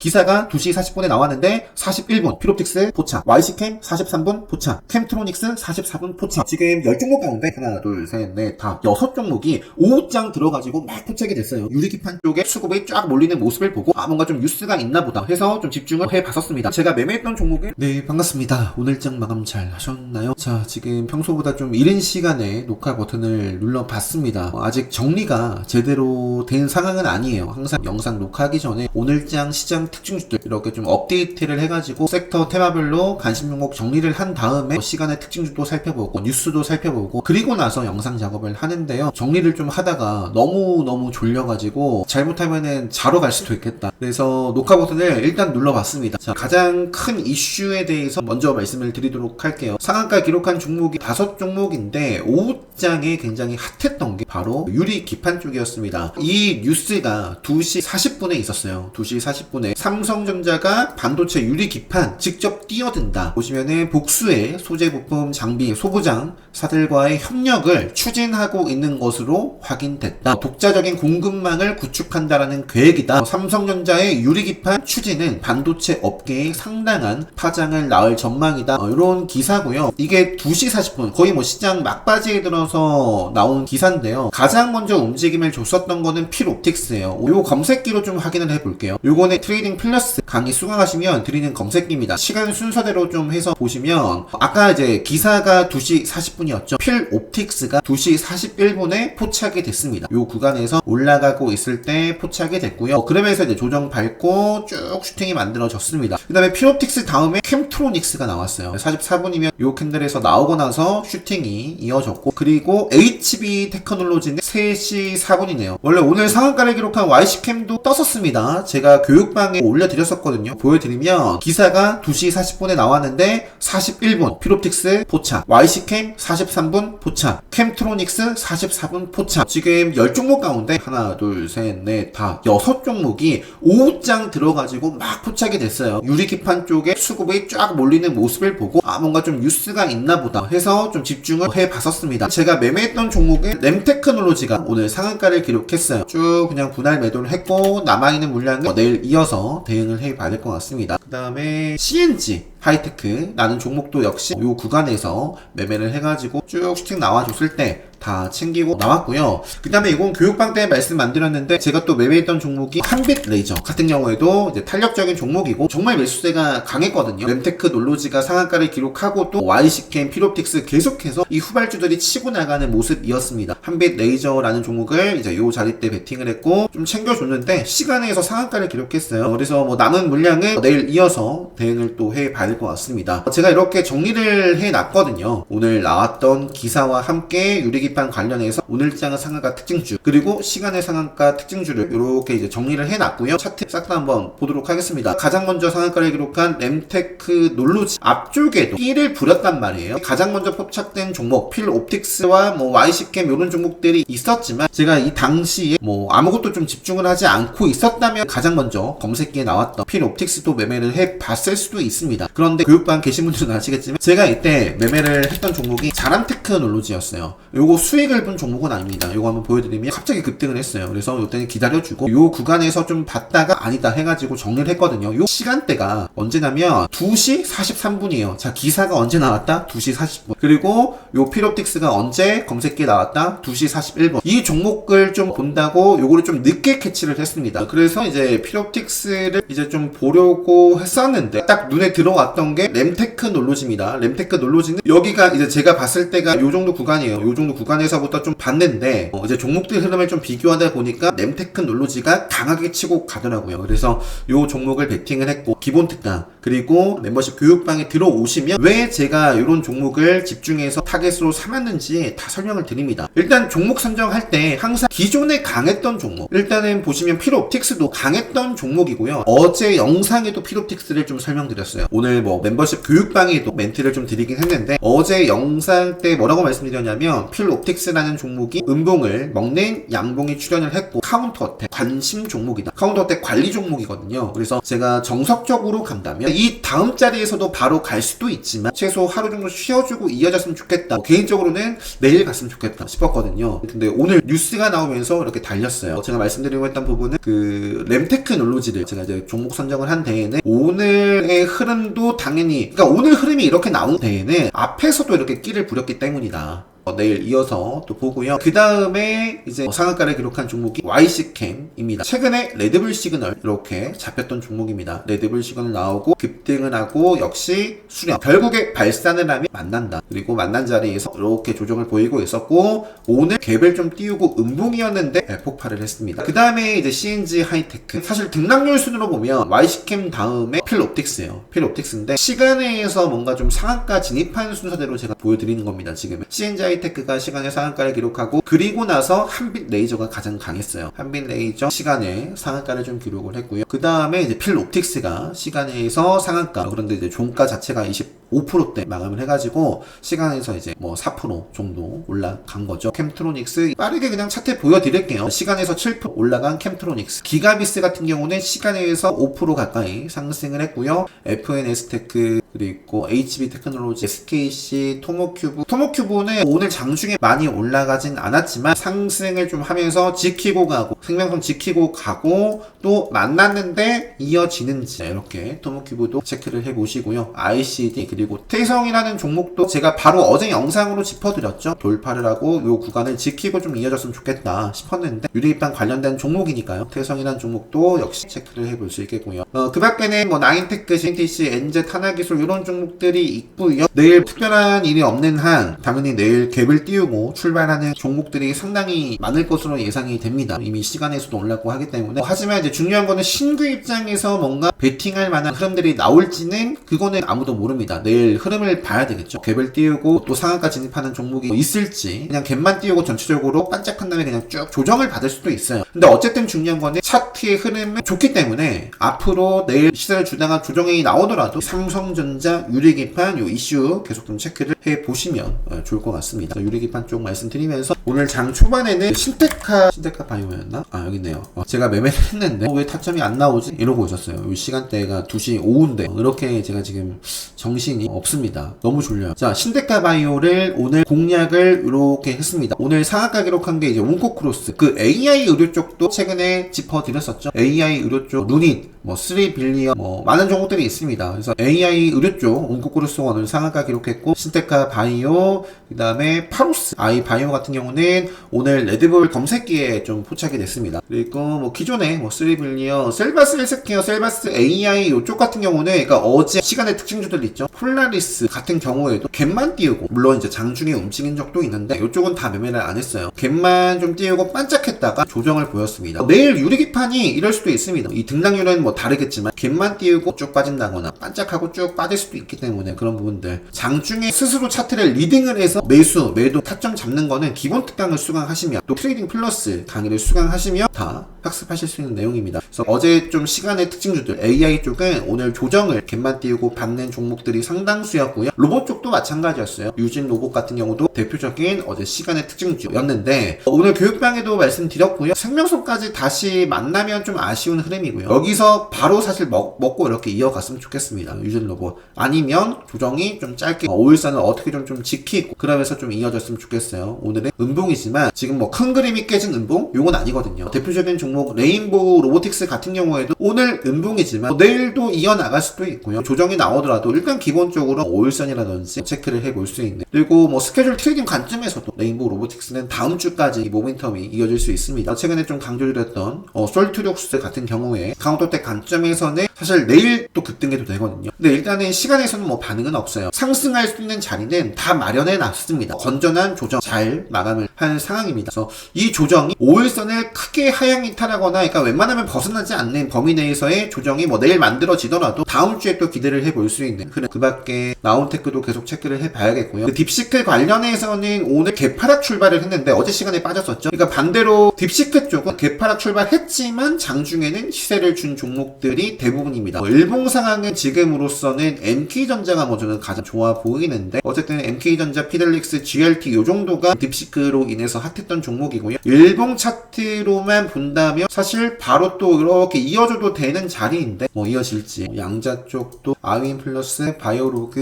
기사가 2시 40분에 나왔는데 41분 피롭틱스 포착, YC캠 43분 포착, 캠트로닉스 44분 포착. 지금 10종목 가운데 하나 둘 셋 넷 다 6종목이 5장 들어가지고 막 포착이 됐어요. 유리기판 쪽에 수급이 쫙 몰리는 모습을 보고 뭔가 좀 뉴스가 있나 보다 해서 좀 집중을 해봤었습니다. 제가 매매했던 종목은 네 반갑습니다. 오늘장 마감 잘 하셨나요? 자, 지금 평소보다 좀 이른 시간에 녹화 버튼을 눌러봤습니다. 아직 정리가 제대로 된 상황은 아니에요. 항상 영상 녹화하기 전에 오늘장 시장 특징주들 이렇게 좀 업데이트를 해가지고 섹터 테마별로 관심 종목 정리를 한 다음에 시간의 특징주도 살펴보고 뉴스도 살펴보고 그리고 나서 영상 작업을 하는데요. 정리를 좀 하다가 너무 졸려가지고 잘못하면은 자러 갈 수도 있겠다. 그래서 녹화 버튼을 일단 눌러봤습니다. 자, 가장 큰 이슈에 대해서 먼저 말씀을 드리도록 할게요. 상한가 기록한 종목이 5종목인데 5장에 굉장히 핫했던 게 바로 유리 기판 쪽이었습니다. 이 뉴스가 2시 40분에 있었어요. 2시 40분에 삼성전자가 반도체 유리 기판 직접 뛰어든다. 보시면은 복수의 소재 부품 장비 소부장사들과의 협력을 추진하고 있는 것으로 확인됐다. 독자적인 공급망을 구축한다라는 계획이다. 삼성전자의 유리 기판 추진은 반도체 업계에 상당한 파장을 낳을 전망이다. 이런 기사고요. 이게 2시 40분 거의 시장 막바지에 들어서 나온 기사인데요. 가장 먼저 움직임을 줬었던 거는 필옵틱스예요. 요 검색기로 좀 확인을 해볼게요. 요거는 트레이딩 플러스 강의 수강하시면 드리는 검색기입니다. 시간 순서대로 좀 해서 보시면 아까 이제 기사가 2시 40분이었죠. 필옵틱스가 2시 41분에 포착이 됐습니다. 요 구간에서 올라가고 있을 때 포착이 됐고요. 그러면서 이제 조정 밟고 쭉 슈팅이 만들어졌습니다. 그 다음에 필옵틱스 다음에 캠트로닉스가 나왔어요. 44분이면 요 캔들에서 나오고 나서 슈팅이 이어졌고, 그리고 HB 테크놀로지는 3시 4분이네요. 원래 오늘 상한가를 기록한 YC캠도 떴었습니다. 제가 교육방에 올려드렸었거든요. 보여드리면 기사가 2시 40분에 나왔는데 41분 필옵틱스 포착, YC캠 43분 포착, 캠트로닉스 44분 포착. 지금 10종목 가운데 하나 둘 셋 넷 다 6종목이 5장 들어가지고 막 포착이 됐어요. 유리기판 쪽에 수급이 쫙 몰리는 모습을 보고 뭔가 좀 뉴스가 있나 보다 해서 좀 집중을 해봤었습니다. 제가 매매했던 종목은 램테크놀로지가 오늘 상한가를 기록했어요. 쭉 그냥 분할 매도를 했고 남아있는 물량은 내일 이어서 대응을 해봐야 될 것 같습니다. 그 다음에 CNG 하이테크 라는 종목도 역시 이 구간에서 매매를 해가지고 쭉 슈팅 나와줬을 때 다 챙기고 나왔고요. 그 다음에 이건 교육방 때 말씀 안 드렸는데 제가 또 매매했던 종목이 한빛 레이저 같은 경우에도 이제 탄력적인 종목이고 정말 매수세가 강했거든요. 램테크 놀로지가 상한가를 기록하고 또 YC캠, 필옵틱스 계속해서 이 후발주들이 치고 나가는 모습이었습니다. 한빛 레이저라는 종목을 이제 요 자리 때 베팅을 했고 좀 챙겨줬는데 시간에서 상한가를 기록했어요. 그래서 남은 물량은 내일 이어서 대응을 또 해봐야 될 것 같습니다. 제가 이렇게 정리를 해놨거든요. 오늘 나왔던 기사와 함께 유리기판 관련해서 오늘장의 상한가 특징주 그리고 시간의 상한가 특징주를 이렇게 이제 정리를 해놨고요. 차트 싹 다 한번 보도록 하겠습니다. 가장 먼저 상한가를 기록한 램테크 놀로지 앞쪽에도 끼를 부렸단 말이에요. 가장 먼저 포착된 종목 필옵틱스와 YC캠 이런 종목들이 있었지만 제가 이 당시에 아무것도 좀 집중을 하지 않고 있었다면 가장 먼저 검색기에 나왔던 필옵틱스도 매매를 해봤을 수도 있습니다. 그런데 교육반 계신 분들은 아시겠지만 제가 이때 매매를 했던 종목이 자람테크놀로지였어요. 요거 수익을 본 종목은 아닙니다. 요거 한번 보여드리면 갑자기 급등을 했어요. 그래서 이때는 기다려주고 요 구간에서 좀 봤다가 아니다 해가지고 정리를 했거든요. 요 시간대가 언제냐면 2시 43분이에요. 자, 기사가 언제 나왔다? 2시 40분. 그리고 요 필옵틱스가 언제 검색기에 나왔다? 2시 41분. 이 종목을 좀 본다고 요거를 좀 늦게 캐치를 했습니다. 그래서 이제 필옵틱스를 이제 좀 보려고 했었는데 딱 눈에 들어왔던 게 램테크놀로지입니다. 램테크놀로지는 여기가 이제 제가 봤을 때가 요 정도 구간이에요. 요 정도 구간에서부터 좀 봤는데 이제 종목들 흐름을 좀 비교하다 보니까 램테크놀로지가 강하게 치고 가더라고요. 그래서 요 종목을 베팅을 했고 기본 특강 그리고 멤버십 교육방에 들어오시면 왜 제가 이런 종목을 집중해서 타겟으로 삼았는지 다 설명을 드립니다. 일단 종목 선정할 때 항상 기존에 강했던 종목 일단은 보시면 필옵틱스도 강했던 종목이고요. 어제 영상에도 필옵틱스 필옵틱스를 좀 설명드렸어요. 오늘 뭐 멤버십 교육방에도 멘트를 좀 드리긴 했는데 어제 영상 때 뭐라고 말씀드렸냐면 필옵틱스라는 종목이 음봉을 먹는 양봉이 출현을 했고 카운터 어택 관심 종목이다. 카운터 어택 관리 종목이거든요. 그래서 제가 정석적으로 간다면 이 다음 자리에서도 바로 갈 수도 있지만 최소 하루 정도 쉬어주고 이어졌으면 좋겠다. 개인적으로는 내일 갔으면 좋겠다 싶었거든요. 근데 오늘 뉴스가 나오면서 이렇게 달렸어요. 제가 말씀드리고 했던 부분은 그 램테크놀로지를 제가 이제 종목 선정을 한 데에는 오늘의 흐름도 당연히 그러니까 오늘 흐름이 이렇게 나온 데에는 앞에서도 이렇게 끼를 부렸기 때문이다. 내일 이어서 또 보고요. 그 다음에 이제 상한가를 기록한 종목이 YC캠입니다. 최근에 레드불 시그널 이렇게 잡혔던 종목입니다. 레드불 시그널 나오고 급등을 하고 역시 수렴. 결국에 발산을 하면 만난다. 그리고 만난 자리에서 이렇게 조정을 보이고 있었고 오늘 갭을 좀 띄우고 음봉이었는데 폭발을 했습니다. 그 다음에 이제 CNG 하이테크. 사실 등락률 순으로 보면 YC캠 다음에 필옵틱스예요. 필옵틱스인데 시간에서 뭔가 좀 상한가 진입하는 순서대로 제가 보여드리는 겁니다. 지금 CNG 하이테크가 시간에 상한가를 기록하고 그리고 나서 한빛 레이저가 가장 강했어요. 한빛 레이저 시간에 상한가를 좀 기록을 했고요. 그 다음에 이제 필옵틱스가 시간에서 상한가 그런데 이제 종가 자체가 25%대 마감을 해가지고 시간에서 이제 뭐 4% 정도 올라간 거죠. 캠트로닉스 빠르게 그냥 차트 보여드릴게요. 시간에서 7% 올라간 캠트로닉스. 기가비스 같은 경우는 시간에서 5% 가까이 상승을 했고요. FNS테크 그리고 HB 테크놀로지, SKC, 토모큐브. 토모큐브는 오늘 장중에 많이 올라가진 않았지만 상승을 좀 하면서 지키고 가고 생명선 지키고 가고 또 만났는데 이어지는지 이렇게 토모큐브도 체크를 해보시고요. ICD 그리고 태성이라는 종목도 제가 바로 어제 영상으로 짚어드렸죠. 돌파를 하고 요 구간을 지키고 좀 이어졌으면 좋겠다 싶었는데 유리기판 관련된 종목이니까요. 태성이라는 종목도 역시 체크를 해볼 수 있겠고요. 그 밖에는 뭐 나인테크, CNTC, 엔제, 탄화기술 이런 종목들이 있고요. 내일 특별한 일이 없는 한 당연히 내일 갭을 띄우고 출발하는 종목들이 상당히 많을 것으로 예상이 됩니다. 이미 시간에서도 올랐고 하기 때문에 하지만 이제 중요한 거는 신규 입장에서 뭔가 베팅할 만한 흐름들이 나올지는 그거는 아무도 모릅니다. 내일 흐름을 봐야 되겠죠. 갭을 띄우고 또 상한가 진입하는 종목이 있을지 그냥 갭만 띄우고 전체적으로 반짝한 다음에 그냥 쭉 조정을 받을 수도 있어요. 근데 어쨌든 중요한 거는 차트의 흐름은 좋기 때문에 앞으로 내일 시세를 주다가 조정이 나오더라도 삼성전자 유리기판 요 이슈 계속 좀 체크를 해보시면 좋을 것 같습니다. 유리기판 쪽 말씀드리면서 오늘 장 초반에는 신테카 바이오였나? 여기 있네요. 제가 매매를 했는데 왜 타점이 안 나오지? 이러고 있었어요. 이 시간대가 2시 오후인데 이렇게 제가 지금 정신이 없습니다. 너무 졸려요. 자, 신테카 바이오를 오늘 공략을 이렇게 했습니다. 오늘 상한가 기록한 게 이제 온코크로스 그 AI 의료 쪽도 최근에 짚어드렸었죠. AI 의료 쪽 루닛 뭐 3빌리언 뭐 많은 종목들이 있습니다. 그래서 AI 의료 쪽 온코크로스 오늘 상한가 기록했고 신테카 바이오 그 다음에 파로스 아이 바이오 같은 경우는 오늘 레드불 검색기에 좀 포착이 됐습니다. 그리고 뭐 기존에 뭐 3빌리언 셀바스 헬스케어 셀바스 AI 이쪽 같은 경우는 그러니까 어제 시간의 특징주들 있죠. 폴라리스 같은 경우에도 갭만 띄우고 물론 이제 장중에 움직인 적도 있는데 이쪽은 다 매매를 안 했어요. 갭만 좀 띄우고 반짝했다가 조정을 보였습니다. 내일 유리기판이 이럴 수도 있습니다. 이 등락률은 뭐 다르겠지만 갭만 띄우고 쭉 빠진다거나 반짝하고 쭉 빠질 수도 있기 때문에 그런 부분들 장중에 스스로 차트를 리딩을 해서 매수 매도 타점 잡는 거는 기본 특강을 수강하시면 또 트레이딩 플러스 강의를 수강하시면 다 학습하실 수 있는 내용입니다. 그래서 어제 좀 시간의 특징주들 AI 쪽은 오늘 조정을 갭만 띄우고 받는 종목들이 상당수였고요. 로봇 쪽도 마찬가지였어요. 유진 로봇 같은 경우도 대표적인 어제 시간의 특징주였는데 오늘 교육방에도 말씀드렸고요. 생명선까지 다시 만나면 좀 아쉬운 흐름이고요. 여기서 바로 사실 먹고 이렇게 이어갔으면 좋겠습니다. 유진 로봇 아니면 조정이 좀 짧게 5일선을 어떻게 좀 지키고 그러면서 좀 이어졌으면 좋겠어요. 오늘은 음봉이지만 지금 뭐 큰 그림이 깨진 음봉 요건 아니거든요. 대표적인 종목 레인보우 로보틱스 같은 경우에도 오늘 음봉이지만 내일도 이어나갈 수도 있고요. 조정이 나오더라도 일단 기본적으로 5일선이라든지 체크를 해볼 수 있는 그리고 뭐 스케줄 트레이딩 관점에서도 레인보우 로보틱스는 다음 주까지 모멘텀이 이어질 수 있습니다. 최근에 좀 강조드렸던 솔트룩스 같은 경우에 카운터텍 관점에서는 사실 내일 또 급등해도 되거든요. 근데 일단은 시간에서는 뭐 반응은 없어요. 상승할 수 있는 자리는 다 마련해 놨습니다. 건전한 조정 잘 마감을 한 상황입니다. 그래서 이 조정이 5일선을 크게 하향 이탈하거나 그러니까 웬만하면 벗어나지 않는 범위 내에서의 조정이 뭐 내일 만들어지더라도 다음 주에 또 기대를 해볼 수 있는 그 밖에 나온테크도 계속 체크를 해봐야겠고요. 그 딥시크 관련해서는 오늘 개파락 출발을 했는데 어제 시간에 빠졌었죠. 그러니까 반대로 딥시크 쪽은 개파락 출발했지만 장중에는 시세를 준 종목 종목들이 대부분입니다. 일봉 상황은 지금으로서는 MK전자가 저는 가장 좋아 보이는데 어쨌든 MK전자, 피델릭스, GLT 요 정도가 딥시크로 인해서 핫했던 종목이고요. 일봉 차트로만 본다면 사실 바로 또 이렇게 이어줘도 되는 자리인데 이어질지 양자 쪽도 아윈플러스, 바이오로그,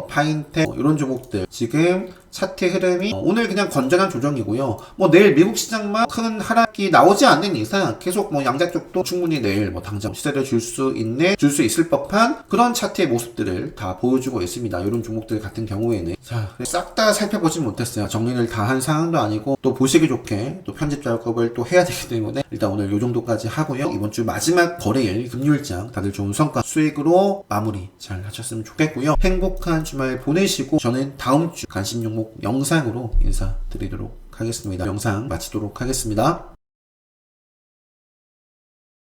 파인텍 이런 종목들 지금 차트 흐름이 오늘 그냥 건전한 조정이고요. 내일 미국 시장만 큰 하락이 나오지 않는 이상 계속 양자 쪽도 충분히 내일 당장 시세를 줄 수 있을 법한 그런 차트의 모습들을 다 보여주고 있습니다. 이런 종목들 같은 경우에는 싹 다 살펴보진 못했어요. 정리를 다 한 상황도 아니고 또 보시기 좋게 또 편집 작업을 또 해야 되기 때문에 일단 오늘 요 정도까지 하고요. 이번 주 마지막 거래일 금요일장 다들 좋은 성과 수익으로 마무리 잘 하셨으면 좋겠고요. 행복한 주말 보내시고 저는 다음 주 관심 종목 영상으로 인사드리도록 하겠습니다. 영상 마치도록 하겠습니다.